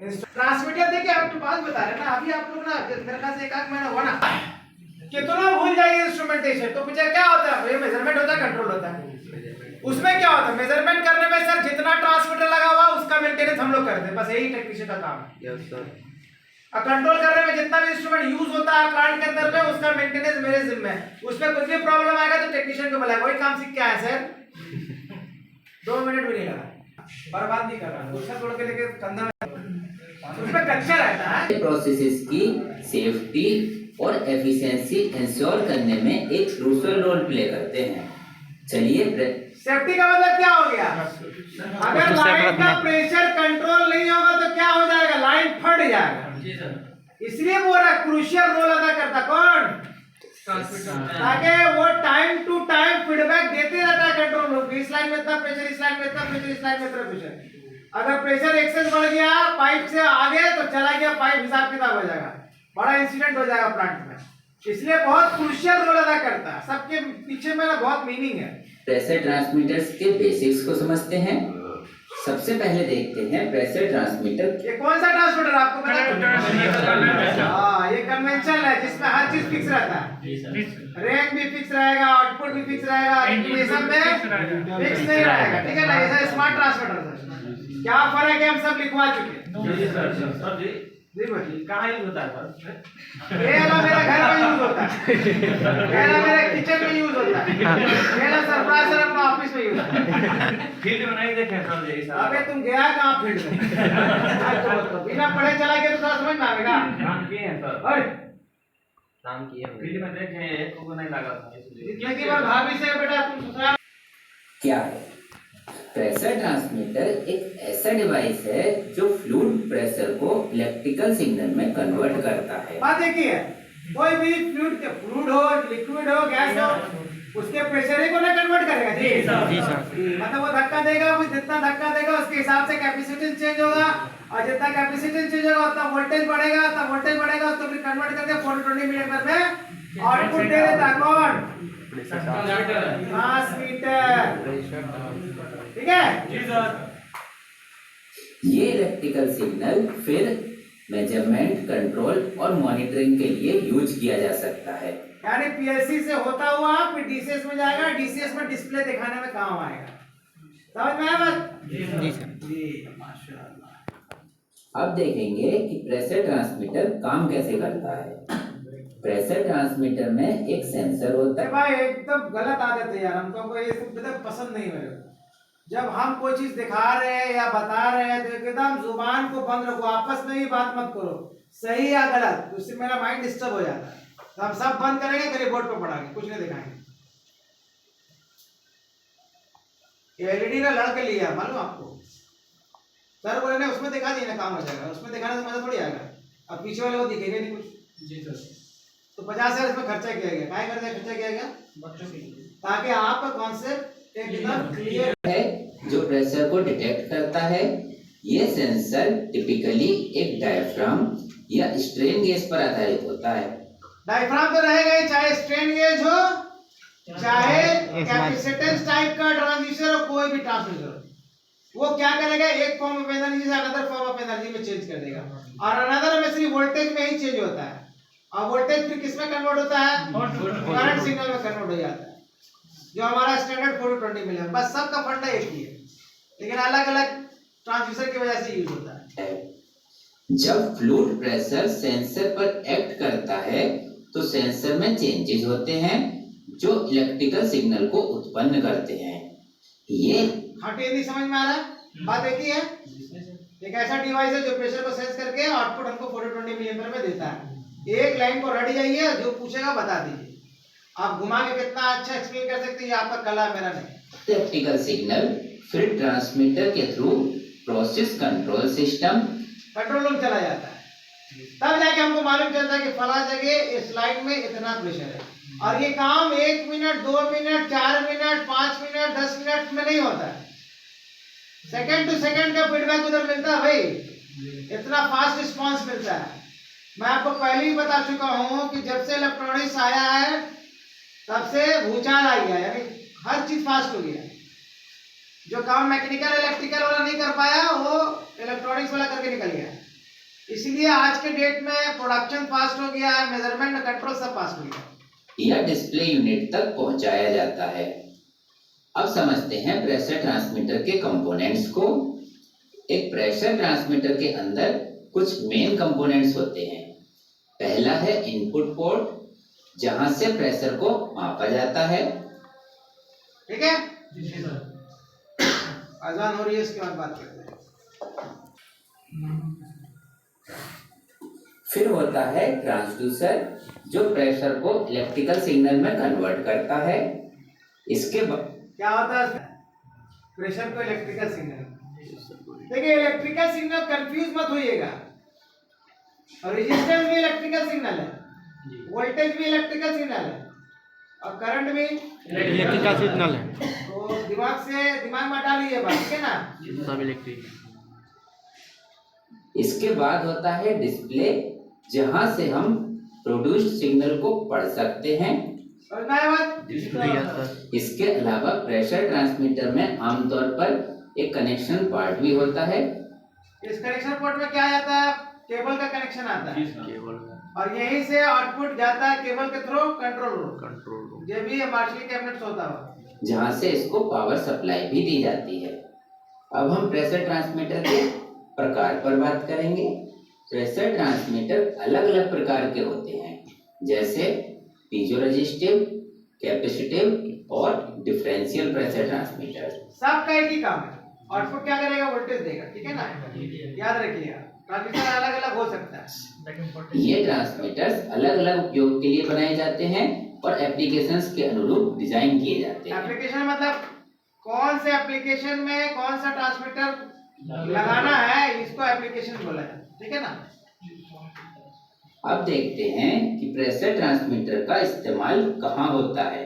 Transmitter देखिए आपको बात बता रहे ना, अभी आप लोग ना मेरे ख्याल से 1 महीना हुआ ना, कितना भूल जाइए इंस्ट्रूमेंटेशन। तो पूछा क्या होता है, ये मेजरमेंट होता है, कंट्रोल होता है। उसमें क्या होता है, मेजरमेंट करने में सर जितना ट्रांसमीटर लगा हुआ उसका मेंटेनेंस हम लोग करते हैं, बस यही टेक्नीशियन का काम है। Yes sir. और कंट्रोल करने में जितना भी इंस्ट्रूमेंट यूज होता है प्लांट के अंदर में, उसका मेंटेनेंस मेरे जिम्मे है। उसमें कुछ भी प्रॉब्लम आएगा तो टेक्नीशियन को बुलाएगा। वही काम सीख के आए सर, 2 मिनट भी नहीं लगा, बर्बाद नहीं कर रहा, उसका तोड़ के लेके कंधा उसमें कच्चा रहता है। प्रोसेसेस की सेफ्टी और एफिशिएंसी इंश्योर करने में एक क्रूशियल रोल प्ले करते हैं। चलिए, सेफ्टी का मतलब क्या हो गया, अगर लाइन का प्रेशर कंट्रोल नहीं होगा तो क्या हो जाएगा, लाइन फट जाएगा। इसलिए वो क्रूशियल रोल अदा करता कौन, ताकि वो टाइम टू टाइम फीडबैक देते रहता है कंट्रोल रूम को, इस लाइन में इतना प्रेशर, इस लाइन में इतना प्रेशर, इस लाइन में इतना प्रेशर। अगर प्रेशर एक्सेस बढ़ गया पाइप से आगे तो चला गया पाइप, हिसाब किताब हो जाएगा, बड़ा इंसिडेंट हो जाएगा प्लांट में। इसलिए बहुत क्रूशियल रोल अदा करता है, सबके पीछे में ना बहुत मीनिंग है। प्रेशर ट्रांसमीटर्स के बेसिक्स को समझते हैं। सबसे पहले देखते हैं प्रेशर ट्रांसमीटर। ये कौन सा ट्रांसमीटर आपको पता है? हाँ, ये कन्वेंशनल है जिसमें हर चीज फिक्स रहता है, रैंक भी फिक्स रहेगा, आउटपुट भी फिक्स रहेगा, इंटीग्रेशन में फिक्स नहीं रहेगा, ठीक है ना। ऐसा स्मार्ट ट्रांसमीटर है। क्या फर्क है हम सब लिखवा चुके जी सर। सर जी जी भाई, कहाँ यूज होता है सर? ये ना मेरा घर में यूज होता है, ये ना मेरे किचन में यूज होता है, ये ना सरप्राइज सर अपना ऑफिस में यूज होता है। फील्ड में नहीं देखे सर जी सर। अबे तुम गया कहाँ फील्ड में, बिना पढ़े चला गया तो थोड़ा समझ में आएगा। काम किए हैं सर। ओए काम किए हैं, फील्ड में देखे हैं, एक को नहीं लगा था इसलिए। जितने की बार भाभी से बेटा तुम ससुराल क्या है? प्रेशर ट्रांसमीटर एक ऐसा डिवाइस है जो फ्लूइड प्रेशर को इलेक्ट्रिकल सिग्नल में कन्वर्ट करता है। बात देखिए, कोई भी फ्लूइड हो, लिक्विड हो, गैस हो, उसके प्रेशर ही को ना कन्वर्ट करेगा। जी सर। मतलब वो धक्का देगा, वो जितना धक्का देगा उसके हिसाब से कैपेसिटेंस चेंज होगा, और जितना कैपेसिटेंस चेंज होगा उतना वोल्टेज बढ़ेगा, उतना वोल्टेज बढ़ेगा, उसको फिर कन्वर्ट करके 420 मिलीमीटर में आउटपुट दे देता है। कौन? ट्रांसमीटर, ठीक है जी सर। ये इलेक्ट्रिकल सिग्नल फिर मेजरमेंट, कंट्रोल और मॉनिटरिंग के लिए यूज किया जा सकता है। यानी पीएलसी से होता हुआ फिर डीसीएस में जाएगा, डीसीएस में डिस्प्ले दिखाने में काम आएगा। समझ में आया बात? जी सर। जी माशाल्लाह। अब देखेंगे कि प्रेशर ट्रांसमीटर काम कैसे करता है। प्रेशर ट्रांसमीटर में एक सेंसर होता है। भाई एकदम गलत आदत है यार, हमको ये सब मतलब पसंद नहीं मेरे को। जब हम कोई चीज दिखा रहे हैं या बता रहे हैं तो एकदम जुबान को बंद रखो, आपस में ही बात मत करो, सही या गलत, उससे मेरा माइंड डिस्टर्ब हो जाता है। तो हम सब बंद करेंगे, कल बोर्ड पे पढ़ाएंगे, कुछ नहीं दिखाएंगे। ये एलईडी ना लड़के लिया मालूम आपको, सर बोले ना उसमें दिखा दिए ना काम हो जाएगा, उसमें दिखाने से मजा थोड़ी आएगा। अब पीछे वाले को दिखेगा नहीं कुछ। जी सर। तो 50,000 इसमें खर्चा किया गया, क्या खर्चा किया गया, बच्चों के लिए, ताकि आपका कॉन्सेप्ट एकदम क्लियर है जो प्रेशर को डिटेक्ट करता है। ये सेंसर टिपिकली एक डायफ्राम या स्ट्रेन गेज पर आधारित होता है। डायफ्राम तो रहेगा ही, चाहे स्ट्रेन गेज हो, चाहे कैपेसिटेंस टाइप का ट्रांजिस्टर हो, कोई भी ट्रांसड्यूसर हो, वो क्या करेगा, एक फॉर्म ऑफ एनर्जी से अनदर फॉर्म ऑफ एनर्जी में चेंज कर देगा। और अनदर में सिर्फ वोल्टेज में ही चेंज होता है, और वोल्टेज फिर किस में कन्वर्ट होता है, करंट सिग्नल में कन्वर्ट हो जाता है, जो हमारा स्टैंडर्ड 420 मिले। बस सबका फंडा एक ही है, लेकिन अलग अलग ट्रांसड्यूसर की वजह से यूज होता है। जब फ्लूइड प्रेशर सेंसर पर एक्ट करता है तो सेंसर में चेंजेस होते हैं जो इलेक्ट्रिकल सिग्नल को उत्पन्न करते हैं। ये हटे नहीं समझ में आ रहा है बात, एक ही है। एक ऐसा डिवाइस है जो प्रेशर को सेंस करके आउटपुट हमको 420 मिलीमीटर में देता है। एक लाइन को रट जाइए, जो पूछेगा बता दीजिए, आप घुमा के कितना अच्छा एक्सप्लेन कर सकते हैं, ये आपका कला, मेरा नहीं। इलेक्ट्रिकल सिग्नल फिर ट्रांसमीटर के through process control system control room चला जाता है, तब जाके हमको मालूम चलता है कि फला जगह इस लाइन में इतना प्रेशर है। और ये काम 1 minute, 2 minute, 4 minute, 5 minute, 10 minute में नहीं होता है, सेकंड टू सेकंड का फीडबैक उधर मिलता है भाई, इतना फास्ट रिस्पांस मिलता है। मैं आपको पहले ही बता चुका हूं कि जब से इलेक्ट्रॉनिक्स आया है तब से भूचाल आ गया, यानी हर चीज फास्ट हो गया। जो काम मैकेनिकल इलेक्ट्रिकल वाला नहीं कर पाया वो इलेक्ट्रॉनिक्स वाला करके निकल गया। इसलिए आज के डेट में प्रोडक्शन फास्ट हो गया है, मेजरमेंट कंट्रोल सब फास्ट हो गया। या डिस्प्ले यूनिट तक पहुंचाया जाता है। अब समझते हैं प्रेशर ट्रांसमीटर के कंपोनेंट्स को। एक प्रेशर ट्रांसमीटर के अंदर कुछ मेन कंपोनेंट्स होते हैं। पहला है इनपुट पोर्ट, जहां से प्रेशर को मापा जाता है। ठीक है, अजान हो रही है, इसके बाद बात करते हैं। फिर होता है ट्रांसड्यूसर, जो प्रेशर को इलेक्ट्रिकल सिग्नल में कन्वर्ट करता है। इसके बाद क्या होता है प्रेशर को इलेक्ट्रिकल सिग्नल। देखिए इलेक्ट्रिकल सिग्नल कंफ्यूज मत होइएगा, और रेजिस्टेंस भी इलेक्ट्रिकल सिग्नल है, वोल्टेज भी इलेक्ट्रिकल सिग्नल है, और करंट भी इलेक्ट्रिकल सिग्नल है। तो दिमाग में हटा लीजिए बात, ठीक है ना, सब इलेक्ट्रिक। इसके बाद होता है डिस्प्ले, जहां से हम प्रोड्यूस्ड सिग्नल को पढ़ सकते हैं। समझना है बात। इसके अलावा प्रेशर ट्रांसमीटर में आमतौर पर एक कनेक्शन पार्ट भी होता है। इस कनेक्शन पोर्ट में क्या आता है, केबल का कनेक्शन आता है, केबल और यहीं से आउटपुट जाता है केबल के through control room. Control room ये भी मार्शल कैबिनेट होता है, जहां से इसको पावर सप्लाई भी दी जाती है। अब हम प्रेशर ट्रांसमीटर के प्रकार पर बात करेंगे। प्रेशर ट्रांसमीटर अलग अलग प्रकार के होते हैं, जैसे पीजो रेजिस्टिव, कैपेसिटिव और डिफरेंशियल प्रेशर ट्रांसमीटर। सबका एक ही काम है, आउटपुट क्या करेगा, वोल्टेज देगा, ठीक है ना, याद रखिएगा। ट्रांसमीटर अलग अलग हो सकता है। ये ट्रांसमीटर्स अलग अलग उपयोग के लिए बनाए जाते हैं और एप्लीकेशंस के अनुरूप डिजाइन किए जाते हैं। एप्लीकेशन मतलब कौन से एप्लीकेशन में कौन सा ट्रांसमीटर लगाना है, इसको एप्लीकेशन बोला जाता है, ठीक है ना। अब देखते हैं कि प्रेशर ट्रांसमीटर का इस्तेमाल कहाँ होता है।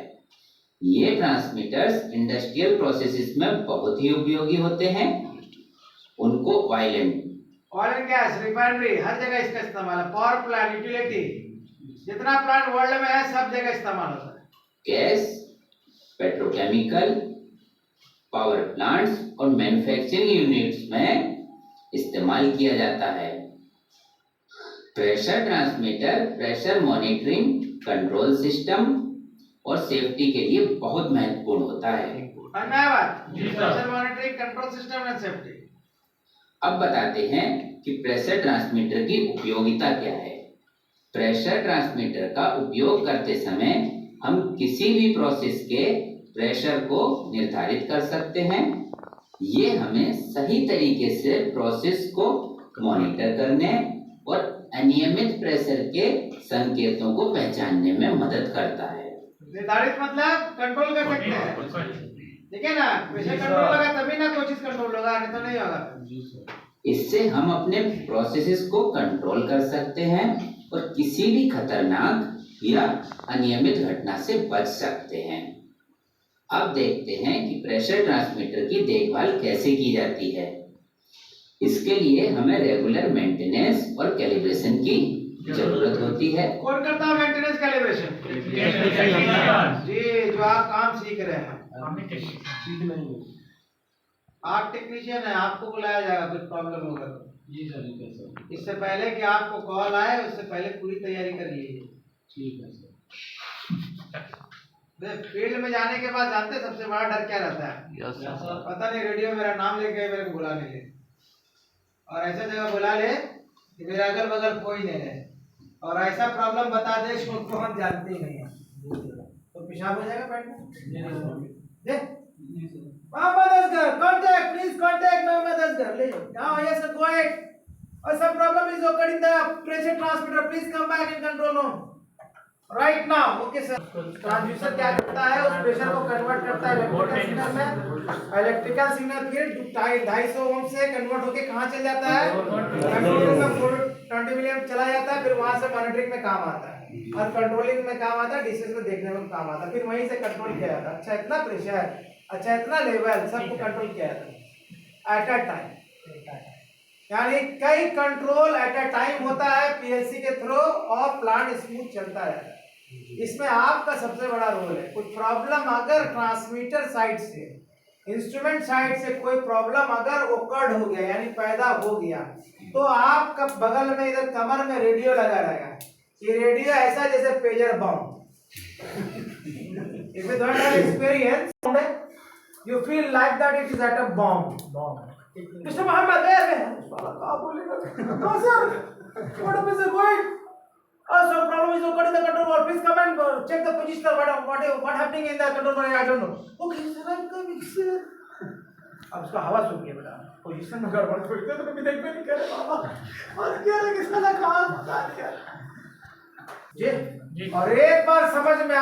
ये ट्रांसमीटर्स इंडस्ट्रियल प्रोसेसेस में बहुत ही उपयोगी होते हैं। उनको ऑयल एंड गैस, रिफाइनरी, हर जगह इसका इस्तेमाल है। पावर प्लांट, यूटिलिटी, जितना प्लांट वर्ल्ड में है सब जगह इस्तेमाल होता है। गैस, पेट्रोकेमिकल, पावर प्लांट्स और मैन्युफैक्चरिंग यूनिट्स में इस्तेमाल किया जाता है। Pressure transmitter pressure monitoring, control system और सेफ्टी के लिए बहुत महत्वपूर्ण होता है। धन्यवाद। Pressure monitoring, control system and safety. अब बताते हैं कि प्रेशर ट्रांसमीटर की उपयोगिता क्या है। प्रेशर ट्रांसमीटर का उपयोग करते समय हम किसी भी प्रोसेस के प्रेशर को निर्धारित कर सकते हैं। ये हमें सही तरीके से प्रोसेस को मॉनिटर करने और अनियमित प्रेशर के संकेतों को पहचानने में मदद करता है। निर्धारित मतलब कंट्रोल कर सकते हैं, ठीक है ना। प्रेशर कंट्रोल होगा तभी ना कोई चीज कंट्रोल होगा, नहीं तो नहीं होगा। इससे हम अपने प्रोसेसेस को कंट्रोल कर सकते हैं और किसी भी खतरनाक या अनियमित घटना से बच सकते हैं। अब देखते हैं कि प्रेशर ट्रांसमीटर की देखभाल कैसे की जाती है। इसके लिए हमें रेगुलर मेंटेनेंस और कैलिब्रेशन की जरूरत होती है। कौन करता है मेंटेनेंस कैलिब्रेशन? जी, जो आप काम सीख रहे हैं, आप टेक्नीशियन है, आपको बुलाया जाएगा कुछ प्रॉब्लम होगा तो। जी सर। इससे पहले कि आपको कॉल आए उससे पहले पूरी तैयारी कर लीजिए। ठीक है सर। फील्ड में जाने के बाद जानते सबसे बड़ा डर क्या रहता है? पता नहीं रेडियो मेरा नाम लेके मेरे को बुलाने ले, और ऐसा जगह बुला ले कि मेरे अगल बगल कोई नहीं रहे, और ऐसा प्रॉब्लम बता दे उसको हम जानते ही नहीं है, तो पेशाब हो जाएगा बैठ। Mohammed Asghar, contact, please contact Mohammed Asghar. Now, yes, sir, go ahead. Some problem is occurred in the pressure transmitter. Please come back in control room. Right now, okay, sir. Transducer क्या करता है, उस pressure को convert करता है electrical signal में। Electrical signal फिर 250 ओम से कन्वर्ट होके कहाँ चल जाता है, कंट्रोल रूम में 420 मिलियन चला जाता है। फिर वहां से मॉनिटरिंग में काम आता है और कंट्रोलिंग में काम आता है, डिशेस को देखने में काम आता है। फिर वहीं से कंट्रोल किया जाता है। अच्छा इतना प्रेशर, अच्छा इतना लेवल, सबको कंट्रोल किया जाता है एट अ टाइम। यानी कई कंट्रोल एट अ टाइम होता है पीएलसी के थ्रू, और प्लांट स्मूथ चलता है। इसमें आपका सबसे बड़ा रोल है। कुछ प्रॉब्लम अगर ट्रांसमीटर साइड से, इंस्ट्रूमेंट साइड से कोई प्रॉब्लम अगर ओकर्ड हो गया, यानी पैदा हो गया, तो आपका बगल में इधर कमर में रेडियो लगा रहेगा। ये रेडियो ऐसा जैसे pager bomb. If you don't have experience, you feel like that it is at a bomb. Mr. Muhammad, where? No, sir. What is it going? So problem is occurred in the control board. Please come and check the position. What happening in the control board? I don't know. Okay, sir, I'm coming, sir. अब उसका हवा सूख गया बेटा, position में गड़बड़ थोड़ी तो कभी देख भी नहीं करे बाबा। और क्या है किसका कहाँ पता नहीं। जी और एक बार समझ में